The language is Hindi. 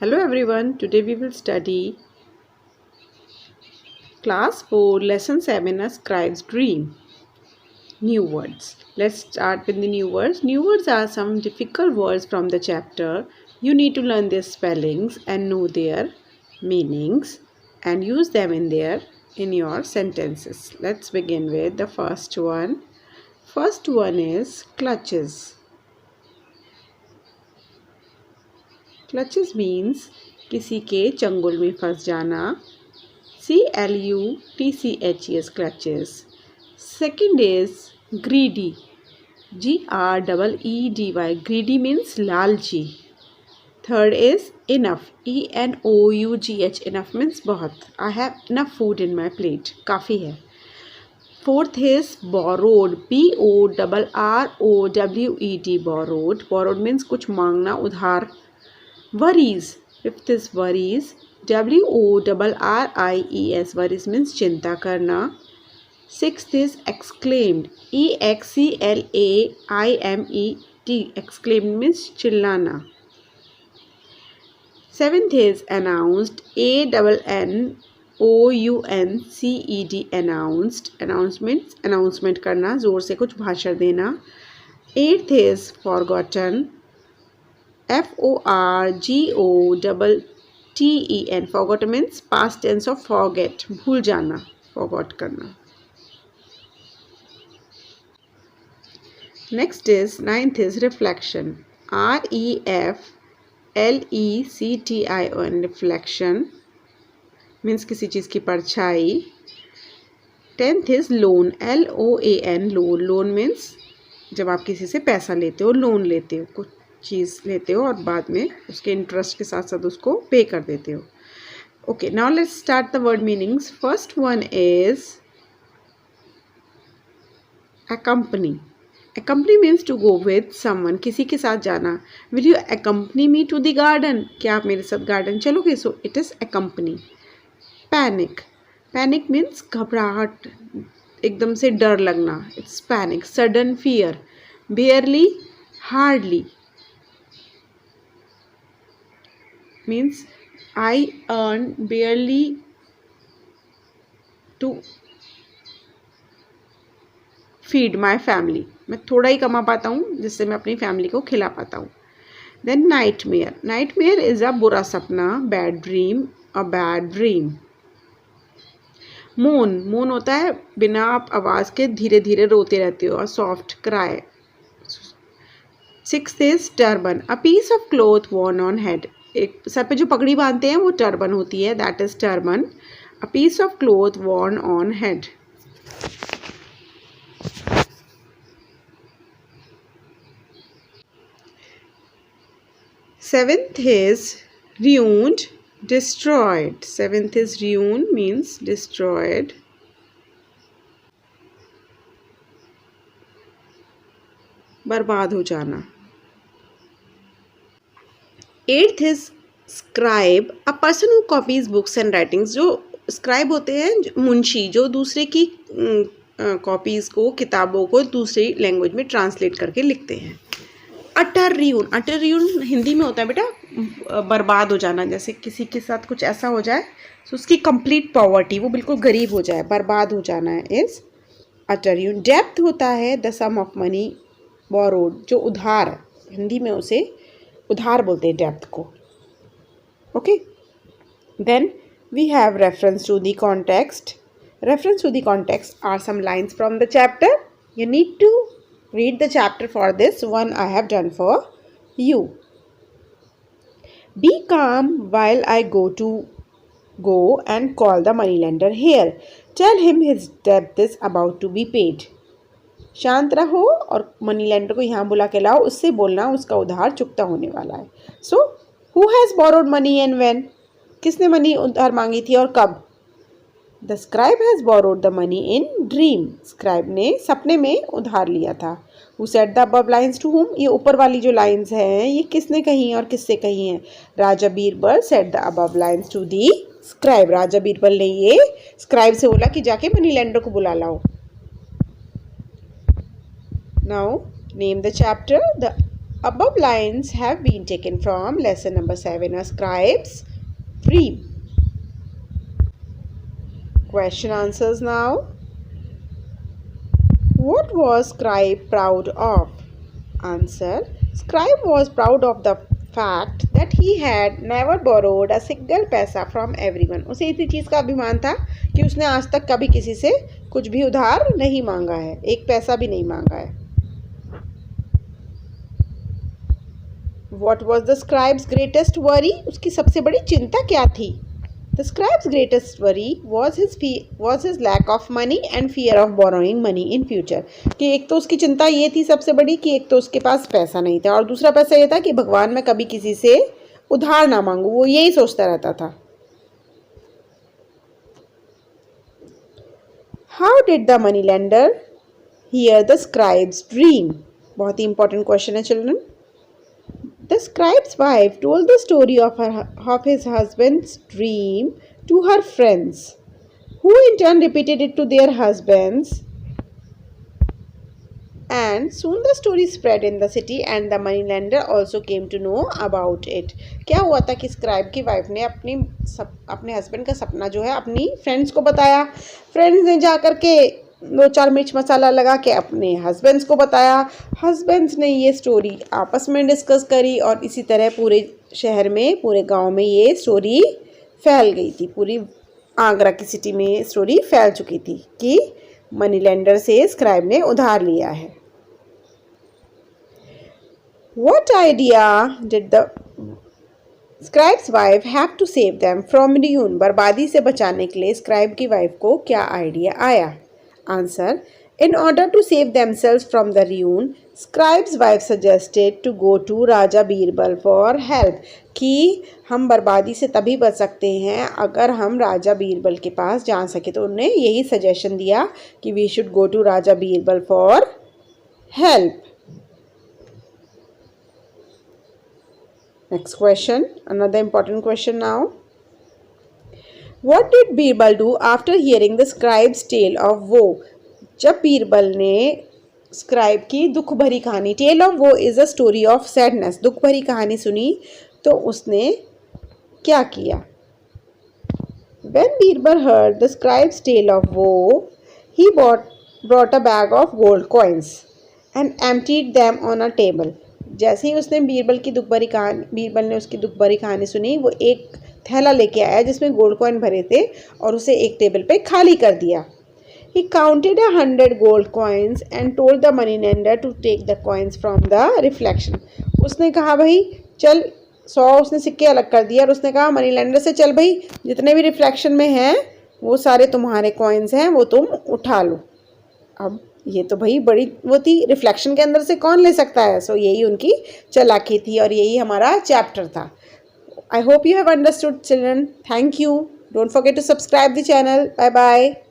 Hello everyone, today we will study Class 4 Lesson 7 A Scribe's Dream. New words. Let's start with the new words. New words are some difficult words from the chapter. You need to learn their spellings and know their meanings and use them in your sentences. Let's begin with the first one. First one is clutches. Clutches means किसी के चंगुल में फंस जाना. CLUTCHES clutches. Second is greedy. GREEDY. Greedy means lalchi. Third is enough. ENOUGH. Enough means बहुत. I have enough food in my plate. काफ़ी है. Fourth is borrowed. BORROWED. Borrowed means कुछ मांगना उधार. Worries. Fifth is worries. WORRIES. Worries means चिंता करना. Sixth is exclaimed. EXCLAIMED. Exclaimed means चिल्लाना. Seventh is announced. ANNOUNCED. Announced. Announcement announcement करना, जोर से कुछ भाषण देना. Eighth is forgotten. FORGOTTEN. Forgotten means past tense of forget. भूल जाना, forgot करना. Next is ninth is reflection. REFLECTION. Reflection means किसी चीज़ की परछाई. Tenth is loan. LOAN. Loan means जब आप किसी से पैसा लेते हो, लोन लेते हो, कुछ चीज़ लेते हो और बाद में उसके इंटरेस्ट के साथ साथ उसको पे कर देते हो. Okay, now let's start the word meanings. First one is accompany. Accompany means to go with someone. किसी के साथ जाना. Will you accompany me to the garden? क्या आप मेरे साथ गार्डन चलोगे? So it is accompany. Panic. Panic means घबराहट, एकदम से डर लगना. It's panic. Sudden fear. Barely, hardly means I earn barely to feed my family. मैं थोड़ा ही कमा पाता हूँ जिससे मैं अपनी फैमिली को खिला पाता हूँ. Then nightmare. Nightmare is a बुरा सपना, bad dream, a bad dream. Moan. Moan होता है बिना आप आवाज़ के धीरे धीरे रोते रहते हो, a soft cry. Sixth is turban. A piece of cloth worn on head. एक सर पे जो पगड़ी बांधते हैं वो टर्बन होती है, that is turban. A piece of cloth worn on head. Seventh is ruined, destroyed. Seventh is ruined means destroyed. बर्बाद हो जाना. Eighth is scribe. A person who copies books and writings. जो scribe होते हैं मुंशी, जो दूसरे की कॉपीज़ को, किताबों को दूसरी लैंग्वेज में ट्रांसलेट करके लिखते हैं. अटर ruin. अटर ruin हिंदी में होता है बेटा बर्बाद हो जाना. जैसे किसी के साथ कुछ ऐसा हो जाए तो उसकी कंप्लीट पॉवर्टी, वो बिल्कुल गरीब हो जाए, बर्बाद हो जाना है, इज अटर ruin. डेप्थ होता है the sum of money borrowed, जो उधार है, हिंदी में उसे उधार बोलते हैं डेप्थ को. Okay, then we have reference to the context. Reference to the context are some lines from the chapter. You need to read the chapter for this one I have done for you. Be calm while I go and call the moneylender here. Tell him his debt is about to be paid. शांत रहो और मनी लेंडर को यहाँ बुला के लाओ, उससे बोलना उसका उधार चुकता होने वाला है. So who has borrowed money and when. किसने मनी उधार मांगी थी और कब. The scribe has borrowed the money in dream. Scribe ने सपने में उधार लिया था. Who said the above lines to whom. ये ऊपर वाली जो लाइन्स हैं ये किसने कही और किससे कही हैं. राजा Birbal said the above lines to the scribe. राजा बीरबल ने ये स्क्राइब से बोला कि जाके मनी लेंडर को बुला लाओ. Now name the chapter. The Above lines have been taken from lesson number 7, A Scribe's Dream. Question answers now. What was Scribe proud of? Answer. Scribe was proud of the fact that he had never borrowed a single पैसा from everyone. उसे इसी चीज़ का अभिमान था कि उसने आज तक कभी किसी से कुछ भी उधार नहीं मांगा है, एक पैसा भी नहीं मांगा है. What was the scribe's greatest worry? उसकी सबसे बड़ी चिंता क्या थी? The scribe's greatest worry was his lack of money and fear of borrowing money in future. कि एक तो उसकी चिंता ये थी सबसे बड़ी कि एक तो उसके पास पैसा नहीं था और दूसरा पैसा ये था कि भगवान मैं कभी किसी से उधार ना मांगू. वो यही सोचता रहता था. How did the moneylender hear the scribe's dream? बहुत ही important question है children. The scribe's wife told the story of his husband's dream to her friends, who in turn repeated it to their husbands. And soon the story spread in the city and the moneylender also came to know about it. क्या हुआ था कि स्क्राइब की वाइफ ने अपने हस्बैंड का सपना जो है अपनी फ्रेंड्स को बताया. फ्रेंड्स ने जा कर के 2-4 मिर्च मसाला लगा के अपने हस्बैंड्स को बताया. हस्बैंड्स ने ये स्टोरी आपस में डिस्कस करी और इसी तरह पूरे शहर में, पूरे गांव में ये स्टोरी फैल गई थी. पूरी आगरा की सिटी में ये स्टोरी फैल चुकी थी कि मनी लेंडर से स्क्राइब ने उधार लिया है. What idea did the scribe's wife have to save them from ruin? बर्बादी से बचाने के लिए स्क्राइब की वाइफ को क्या आइडिया आया? Answer. In order to save themselves from the ruin, scribe's wife suggested to go to Raja Birbal for help. कि हम बर्बादी से तभी बच सकते हैं अगर हम राजा बीरबल के पास जा सके. तो उन्होंने यही सजेशन दिया कि we should go to Raja Birbal for help. Next question, another important question now. What did Birbal do after hearing the scribe's tale of woe? जब बीरबल ने स्क्राइब की दुख भरी कहानी, टेल ऑफ वो is a story of sadness, दुख भरी कहानी सुनी तो उसने क्या किया? When Birbal heard the scribe's tale of woe, he brought a bag of gold coins and emptied them on a table. जैसे ही उसने बीरबल ने उसकी दुख भरी कहानी सुनी, वो एक थैला लेके आया जिसमें गोल्ड कॉइन भरे थे और उसे एक टेबल पे खाली कर दिया. He counted 100 gold coins and told the moneylender to take the coins from the reflection. उसने कहा भाई चल 100 उसने सिक्के अलग कर दिया और उसने कहा मनी लेंडर से चल भाई जितने भी रिफ्लेक्शन में हैं वो सारे तुम्हारे कॉइन्स हैं वो तुम उठा लो. अब ये तो भाई बड़ी वो थी, रिफ्लेक्शन के अंदर से कौन ले सकता है. सो यही उनकी चालाकी थी और यही हमारा चैप्टर था. I hope you have understood children. Thank you. Don't forget to subscribe the channel. Bye bye.